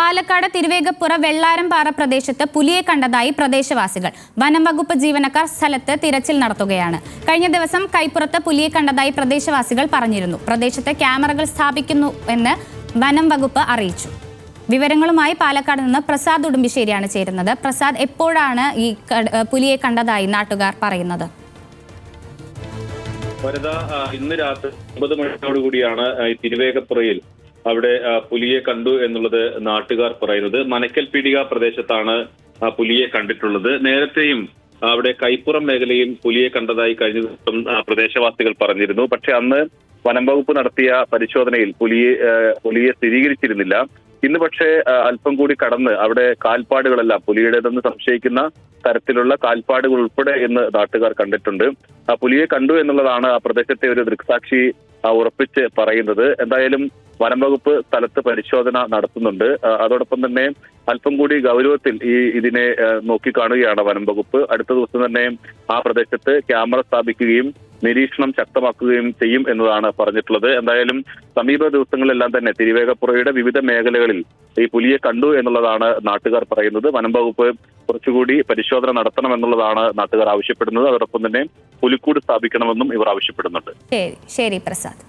പാലക്കാട് തിരുവേഗപ്പുറ വെള്ളാരംപാറ പ്രദേശത്ത് പുലിയെ കണ്ടതായി പ്രദേശവാസികൾ. വനം വകുപ്പ് ജീവനക്കാർ സ്ഥലത്ത് തിരച്ചിൽ നടത്തുകയാണ്. കഴിഞ്ഞ ദിവസം കൈപ്പുറത്ത് പുലിയെ കണ്ടതായി പ്രദേശവാസികൾ പറഞ്ഞിരുന്നു. പ്രദേശത്ത് ക്യാമറകൾ സ്ഥാപിക്കുന്നു എന്ന് വനം വകുപ്പ് അറിയിച്ചു. വിവരങ്ങളുമായി പാലക്കാട് നിന്ന് പ്രസാദ് ഉടുമ്പിശ്ശേരിയാണ് ചേരുന്നത്. പ്രസാദ്, എപ്പോഴാണ് ഈ പുലിയെ കണ്ടതായി നാട്ടുകാർ പറയുന്നത്? ഇന്ന് രാത്രി 9 മണിയോടുകൂടിയാണ് തിരുവേഗപ്പുറയിൽ അവിടെ പുലിയെ കണ്ടു എന്നുള്ളത് നാട്ടുകാർ പറയുന്നത്. മനക്കൽ പീടിക പ്രദേശത്താണ് പുലിയെ കണ്ടിട്ടുള്ളത്. നേരത്തെയും അവിടെ കൈപ്പുറം മേഖലയിൽ പുലിയെ കണ്ടതായി കഴിഞ്ഞ ദിവസം പ്രദേശവാസികൾ പറഞ്ഞിരുന്നു. പക്ഷെ അന്ന് വനം വകുപ്പ് നടത്തിയ പരിശോധനയിൽ പുലിയെ സ്ഥിരീകരിച്ചിരുന്നില്ല. ഇന്ന് പക്ഷേ അല്പം കൂടി കടന്ന് അവിടെ കാൽപ്പാടുകളെല്ലാം പുലിയുടേതെന്ന് സംശയിക്കുന്ന തരത്തിലുള്ള കാൽപ്പാടുകൾ ഉൾപ്പെടെ എന്ന് നാട്ടുകാർ കണ്ടിട്ടുണ്ട്. ആ പുലിയെ കണ്ടു എന്നുള്ളതാണ് ആ പ്രദേശത്തെ ഒരു ദൃക്സാക്ഷി ഉറപ്പിച്ച് പറയുന്നത്. എന്തായാലും വനം വകുപ്പ് സ്ഥലത്ത് പരിശോധന നടത്തുന്നുണ്ട്. അതോടൊപ്പം തന്നെ അല്പം കൂടി ഗൗരവത്തിൽ ഇതിനെ നോക്കിക്കാണുകയാണ് വനം വകുപ്പ്. അടുത്ത ദിവസം തന്നെ ആ പ്രദേശത്ത് ക്യാമറ സ്ഥാപിക്കുകയും നിരീക്ഷണം ശക്തമാക്കുകയും ചെയ്യും എന്നതാണ് പറഞ്ഞിട്ടുള്ളത്. എന്തായാലും സമീപ ദിവസങ്ങളിലെല്ലാം തന്നെ തിരുവേഗപ്പുറയുടെ വിവിധ മേഖലകളിൽ ഈ പുലിയെ കണ്ടു എന്നുള്ളതാണ് നാട്ടുകാർ പറയുന്നത്. വനം വകുപ്പ് കുറച്ചുകൂടി പരിശോധന നടത്തണമെന്നുള്ളതാണ് നാട്ടുകാർ ആവശ്യപ്പെടുന്നത്. അതോടൊപ്പം തന്നെ പുലിക്കൂട് സ്ഥാപിക്കണമെന്നും ഇവർ ആവശ്യപ്പെടുന്നുണ്ട്. ശരി പ്രസാദ്.